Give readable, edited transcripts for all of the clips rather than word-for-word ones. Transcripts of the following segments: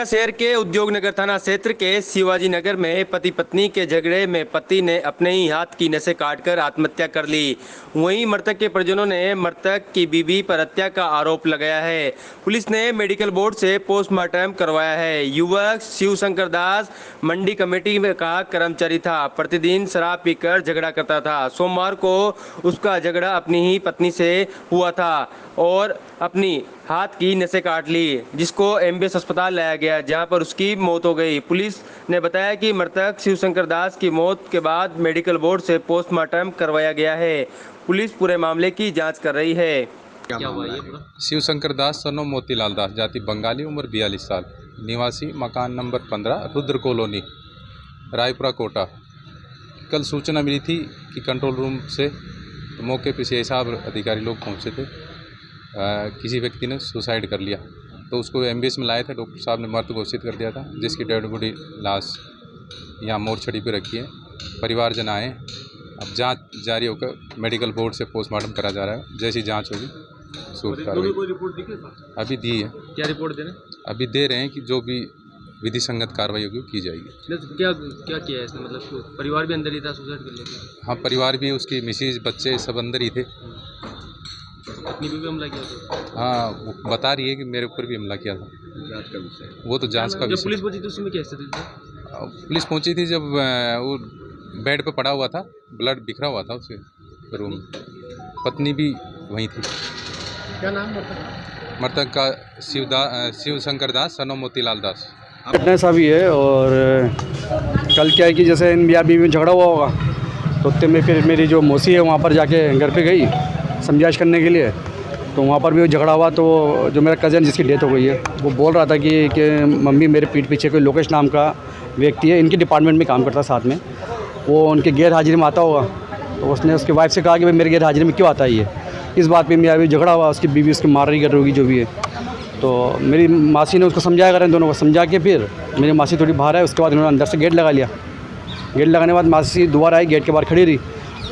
नोएडा शहर के उद्योग नगर थाना क्षेत्र के शिवाजी नगर में पति पत्नी के झगड़े में पति ने अपने ही हाथ की नसें काटकर आत्महत्या कर ली। वहीं मृतक के परिजनों ने मृतक की बीवी पर हत्या का आरोप लगाया है। पुलिस ने मेडिकल बोर्ड से पोस्टमार्टम करवाया है। युवक शिवशंकर दास मंडी कमेटी में का कर्मचारी था। प्रतिदिन शराब पीकर झगड़ा करता था। सोमवार को उसका झगड़ा अपनी ही पत्नी से हुआ था और अपनी हाथ की नसें काट ली, जिसको एमबीएस अस्पताल लाया गया, जहां पर उसकी मौत हो गई। पुलिस ने बताया कि मृतक शिवशंकर दास की मौत के बाद मेडिकल बोर्ड से पोस्टमार्टम करवाया गया है। पुलिस पूरे मामले की जांच कर रही है। क्या हुआ ये पूरा? शिवशंकर दास सन ऑफ मोतीलाल दास, जाति बंगाली, उम्र 42 साल, निवासी मकान नंबर 15 रुद्र कॉलोनी, रायपुरा कोटा। कल सूचना मिली थी कि कंट्रोल रूम से, तो मौके पर सीआई साहब अधिकारी लोग पहुंचे थे। किसी व्यक्ति ने सुसाइड कर लिया, तो उसको एमबीएस में लाए थे। डॉक्टर साहब ने मृत घोषित कर दिया था, जिसकी डेड बॉडी लाश यहाँ मोर्चरी पे रखी है। परिवारजन आए, अब जांच जारी होकर मेडिकल बोर्ड से पोस्टमार्टम करा जा रहा है। जैसी जांच होगी सूट कार्रवाई रिपोर्ट अभी दी है। क्या रिपोर्ट दे रहे हैं? अभी दे रहे हैं कि जो भी विधि संगत कार्रवाई होगी वो की जाएगी। क्या क्या किया है इसने? मतलब परिवार भी अंदर ही था, सुसाइड कर लिया? हाँ, परिवार भी, उसकी मिसेज, बच्चे सब अंदर ही थे। अपनी भी हमला किया था? हाँ, वो बता रही है कि मेरे ऊपर भी हमला किया था। जांच का विषय, वो तो जांच का जब विषय। पुलिस पहुंची थी उस समय क्या स्थिति थी? पुलिस पहुंची थी जब वो बेड पे पड़ा हुआ था, ब्लड बिखरा हुआ था उसके रूम में। पत्नी भी वहीं थी। क्या नाम मृतक का शिवशंकर दास सन ऑफ मोतीलाल दास। घटना सा भी है। और कल क्या है कि जैसे इन मियाँ बीवी में झगड़ा हुआ होगा, तो उतने में फिर मेरी जो मौसी है वहाँ पर जाके घर पे गई समझाइश करने के लिए। तो वहाँ पर भी झगड़ा हुआ। तो जो मेरा कज़न जिसकी डेथ हो गई है, वो बोल रहा था कि मम्मी मेरे पीठ पीछे कोई लोकेश नाम का व्यक्ति है, इनके डिपार्टमेंट में काम करता है साथ में, वो उनके गैर हाजिरी में आता होगा। तो उसने उसकी वाइफ से कहा कि भाई मेरे गैर हाजिरी में क्यों आता है ये। इस बात पे मेरा भी झगड़ा हुआ, उसकी बीवी उसकी मार रही कर रही होगी जो भी है। तो मेरी मासी ने उसको समझाया करें, दोनों को समझा के फिर मेरी मासी थोड़ी बाहर है। उसके बाद उन्होंने अंदर से गेट लगा लिया। गेट लगाने के बाद मासी दोबारा आई, गेट के बाहर खड़ी रही।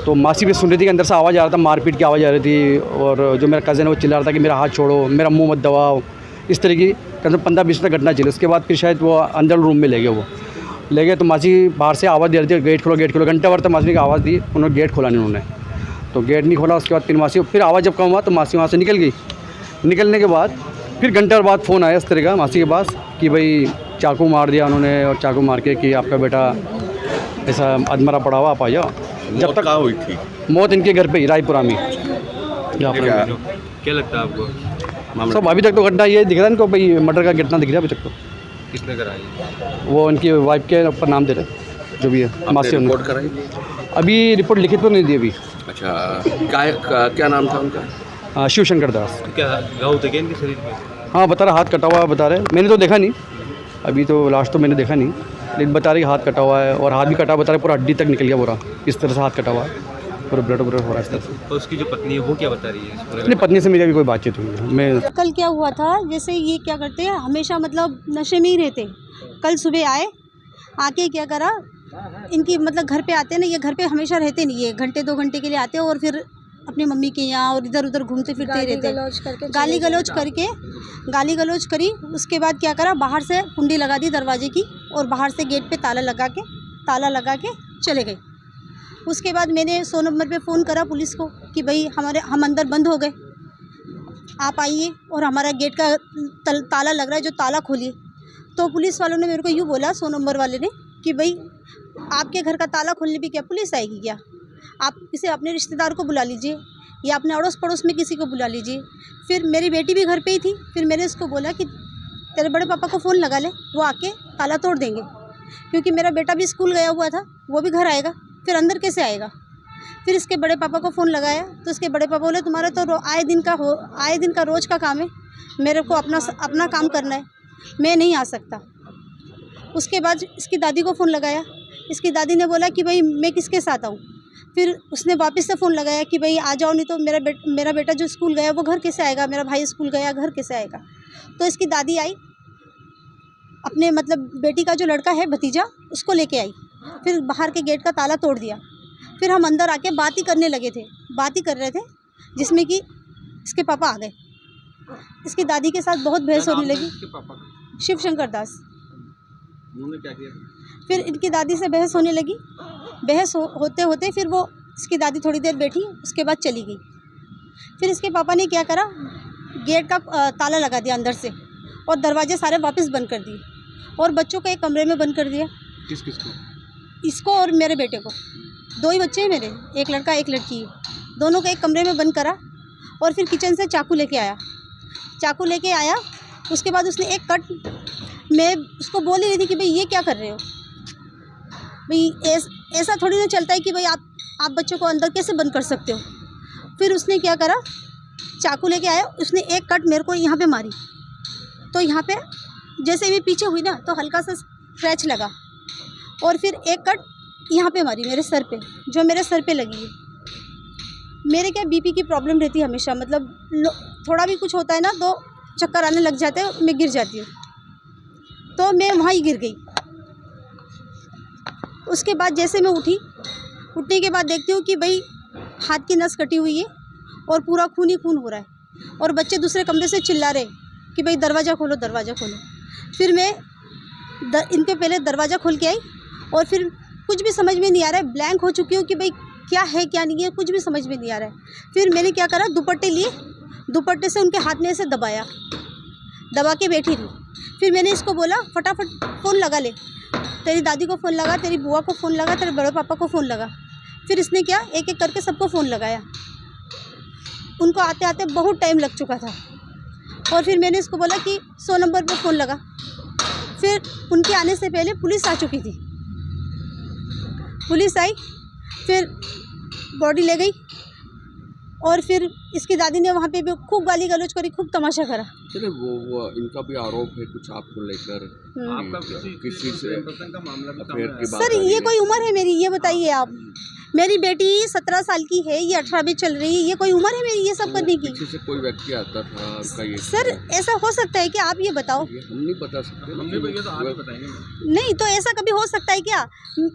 तो मासी भी सुन रही थी कि अंदर से आवाज़ आ रहा था, मारपीट की आवाज़ आ रही थी। और जो मेरा कज़न है वो चिल्ला रहा था कि मेरा हाथ छोड़ो, मेरा मुंह मत दबाओ। इस तरह की करीब 15-20 मिनट घटना चली। उसके बाद फिर शायद वो अंदर रूम में ले गए। वो ले गए तो मासी बाहर से आवाज़ दे रही थी, गेट खोलो गेट खोलो। घंटे भर तक मासी की आवाज़ दी, उन्होंने गेट खोला नहीं। उन्होंने तो गेट नहीं खोला। उसके बाद फिर मासी, फिर आवाज़ जब कम हुआ तो मासी वहाँ से निकल गई। निकलने के बाद फिर घंटे बाद फ़ोन आया इस तरह का मासी के पास कि भाई चाकू मार दिया उन्होंने, और चाकू मार के कि आपका बेटा ऐसा अधमरा पड़ा हुआ, आप आ जाओ। जब तक हुई थी मौत इनके घर पे ही, रायपुरा में। क्या लगता है आपको? सब अभी तक तो घटना ये दिख रहा है इनको, भाई मर्डर का घटना दिख रहा है अभी तक। तो किसने कराई? वो उनकी वाइफ के ऊपर नाम दे रहे जो भी है। मासी रिपोर्ट कराई? अभी रिपोर्ट लिखित तो नहीं दी अभी। अच्छा, क्या नाम था उनका? शिवशंकर दास। तो क्या घाव थे क्या इनके शरीर में? हाँ, बता रहा हाथ कटा हुआ बता रहे। मैंने तो देखा नहीं, अभी तो लास्ट तो मैंने देखा नहीं, लेकिन बता रही हाथ कटा हुआ है। और हाथ भी कटा बता रहे, पूरा हड्डी तक निकल गया पूरा। इस तरह से हाथ कटा हुआ है, पूरा ब्लड हो रहा है इस तरह से। तो उसकी जो पत्नी है वो क्या बता रही है? अपनी पत्नी से मेरी अभी कोई बातचीत हुई है। मैं कल क्या हुआ था, जैसे ये क्या करते हैं हमेशा, मतलब नशे में ही रहते। कल सुबह आए, आके क्या करा, इनकी मतलब घर पे आते हैं ना, ये घर पे हमेशा रहते नहीं है, घंटे 2 घंटे के लिए आते हैं और फिर अपनी मम्मी के यहाँ और इधर उधर घूमते फिरते ही रहते हैं। गाली गलौज करी। उसके बाद क्या करा, बाहर से कुंडी लगा दी दरवाजे की, और बाहर से गेट पे ताला लगा के चले गए। उसके बाद मैंने 100 नंबर पे फ़ोन करा पुलिस को कि भाई हम अंदर बंद हो गए, आप आइए और हमारा गेट का ताला लग रहा है, जो ताला खोलिए। तो पुलिस वालों ने मेरे को यूँ बोला, 100 नंबर वाले ने, कि भाई आपके घर का ताला खोलने भी क्या पुलिस आएगी क्या? आप किसी अपने रिश्तेदार को बुला लीजिए, या अपने अड़ोस पड़ोस में किसी को बुला लीजिए। फिर मेरी बेटी भी घर पे ही थी। फिर मैंने उसको बोला कि तेरे बड़े पापा को फ़ोन लगा ले, वो आके ताला तोड़ देंगे, क्योंकि मेरा बेटा भी स्कूल गया हुआ था, वो भी घर आएगा, फिर अंदर कैसे आएगा। फिर इसके बड़े पापा को फ़ोन लगाया, तो इसके बड़े पापा बोले तुम्हारा तो आए दिन का रोज़ का काम है, मेरे को अपना काम करना है, मैं नहीं आ सकता। उसके बाद इसकी दादी को फ़ोन लगाया। इसकी दादी ने बोला कि भाई मैं किसके साथ आऊँ। फिर उसने वापस से फ़ोन लगाया कि भाई आ जाओ, नहीं तो मेरा बेटा जो स्कूल गया वो घर कैसे आएगा, मेरा भाई स्कूल गया घर कैसे आएगा। तो इसकी दादी आई, अपने मतलब बेटी का जो लड़का है भतीजा, उसको लेके आई। फिर बाहर के गेट का ताला तोड़ दिया। फिर हम अंदर आके बात ही करने लगे थे, बात ही कर रहे थे, जिसमें कि इसके पापा आ गए। इसकी दादी के साथ बहुत बहस होने लगी। शिव शंकर दास। उन्होंने क्या किया? फिर इनकी दादी से बहस होने लगी। बहस होते होते फिर वो इसकी दादी थोड़ी देर बैठी, उसके बाद चली गई। फिर इसके पापा ने क्या करा, गेट का ताला लगा दिया अंदर से और दरवाजे सारे वापस बंद कर दिए और बच्चों को एक कमरे में बंद कर दिया। किस किस को? इसको और मेरे बेटे को। 2 ही बच्चे हैं मेरे, एक लड़का एक लड़की है। दोनों को एक कमरे में बंद करा और फिर किचन से चाकू लेके आया। उसके बाद उसने एक कट, मैं उसको बोल ही रही थी कि भाई ये क्या कर रहे हो, भाई ऐसा थोड़ी ना चलता है कि भाई आप बच्चों को अंदर कैसे बंद कर सकते हो। फिर उसने क्या करा, चाकू लेके आया, उसने एक कट मेरे को यहाँ पे मारी। तो यहाँ पे जैसे भी पीछे हुई ना तो हल्का सा स्क्रैच लगा और फिर एक कट यहाँ पे मारी मेरे सर पे, जो मेरे सर पे लगी है। मेरे क्या बीपी की प्रॉब्लम रहती है हमेशा, मतलब थोड़ा भी कुछ होता है ना तो चक्कर आने लग जाते हैं, मैं गिर जाती हूँ। तो मैं वहाँ ही गिर गई। उसके बाद जैसे मैं उठने के बाद देखती हूँ कि भाई हाथ की नस कटी हुई है और पूरा खून ही खून हो रहा है और बच्चे दूसरे कमरे से चिल्ला रहे कि भाई दरवाज़ा खोलो, दरवाज़ा खोलो। फिर मैं इनके पहले दरवाज़ा खोल के आई और फिर कुछ भी समझ में नहीं आ रहा है, ब्लैंक हो चुकी हूँ कि भाई क्या है क्या नहीं है, कुछ भी समझ में नहीं आ रहा है। फिर मैंने क्या करा, दुपट्टे लिए, दुपट्टे से उनके हाथ में ऐसे दबा के बैठी रही। फिर मैंने इसको बोला फटाफट फ़ोन लगा ले, तेरी दादी को फ़ोन लगा, तेरी बुआ को फ़ोन लगा, तेरे बड़े पापा को फ़ोन लगा। फिर इसने क्या, एक एक करके सबको फ़ोन लगाया। उनको आते आते बहुत टाइम लग चुका था और फिर मैंने इसको बोला कि 100 नंबर पर फ़ोन लगा। फिर उनके आने से पहले पुलिस आ चुकी थी। पुलिस आई, फिर बॉडी ले गई और फिर इसकी दादी ने वहाँ पे भी खूब गाली गलौज करी, खूब तमाशा करा। चले वो इनका भी आरोप है कुछ आपको लेकर, आपका किसी से का मामला भी अफेयर की बात सर ये कोई उम्र है मेरी, ये बताइए आप। मेरी बेटी 17 साल की है, ये 18 में चल रही है, ये कोई उम्र है मेरी ये सब करने की? पीछे से कोई व्यक्ति आता था आपका ये? सर ऐसा हो सकता है क्या, आप ये बताओ। ये हम नहीं बता सकते। हमने तो ये तो आप ही बताएंगे। नहीं तो ऐसा कभी हो सकता है क्या?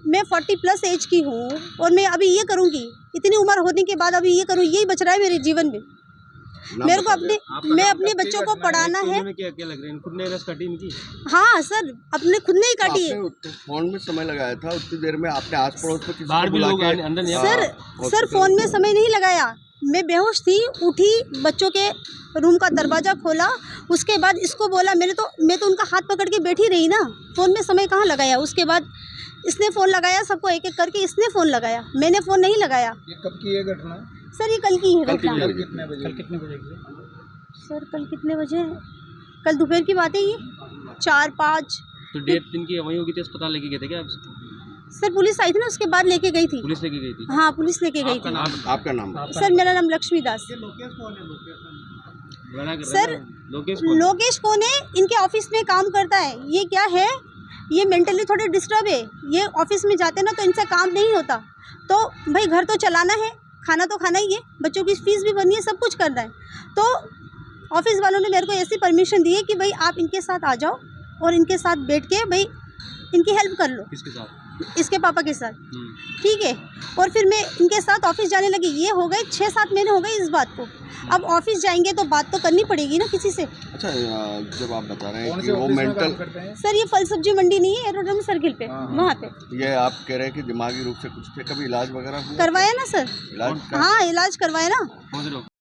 मैं 40+ एज की हूँ और मैं अभी ये करूँगी, इतनी उम्र होने के बाद अभी ये करूँ, यही बच रहा है मेरे जीवन में। मेरे को मैं अपने बच्चों को पढ़ाना है। क्या लग रहा है, खुद ने नस काटी इनकी? हाँ सर, अपने खुद ने ही काटी है। आपने फोन में समय लगाया था, उतनी देर में आपने आस पड़ोस में किसी बाहर को भी बुला लोग के अंदर नहीं आए? सर फोन में समय नहीं लगाया, मैं बेहोश थी, उठी, बच्चों के रूम का दरवाज़ा खोला, उसके बाद इसको बोला। मैं तो उनका हाथ पकड़ के बैठी रही ना, फ़ोन में समय कहाँ लगाया। उसके बाद इसने फ़ोन लगाया, सबको एक एक करके इसने फ़ोन लगाया, मैंने फ़ोन नहीं लगाया। ये कब की है घटना? सर ये कल की है घटना। कल कितने बजे की? सर कल कितने बजे? कल दोपहर की बात है ये, 4-5। तो डेट इनकी वही होगी थी, अस्पताल लेके गए थे क्या? सर पुलिस आई थी ना, उसके बाद लेके गई थी। पुलिस लेके गई थी? हाँ पुलिस लेके गई थी। आपका नाम? सर मेरा नाम लक्ष्मी दास। सर लोकेश कौन है? इनके ऑफिस में काम करता है। ये क्या है, ये मेंटली थोड़े डिस्टर्ब है। ये ऑफिस में जाते ना तो इनसे काम नहीं होता। तो भाई घर तो चलाना है, खाना तो खाना ही है, बच्चों की फीस भी भरनी है, सब कुछ करना है। तो ऑफिस वालों ने मेरे को ऐसी परमिशन दी है कि भाई आप इनके साथ आ जाओ और इनके साथ बैठ के भाई इनकी हेल्प कर लो। किसके साथ? इसके पापा के साथ, ठीक है। और फिर मैं इनके साथ ऑफिस जाने लगी। ये हो गए 6-7 महीने हो गए इस बात को। अब ऑफिस जाएंगे तो बात तो करनी पड़ेगी ना किसी से। अच्छा, जब आप बता रहे हैं कि वो मेंटल, सर ये फल सब्जी मंडी नहीं है, एरोड्रम सर्किल पे, वहाँ पे। ये आप कह रहे हैं कि दिमागी रूप से कुछ थे, कभी इलाज वगैरह हुआ? करवाया ना सर, इलाज हाँ इलाज करवाया ना। पहुँच रहे हो?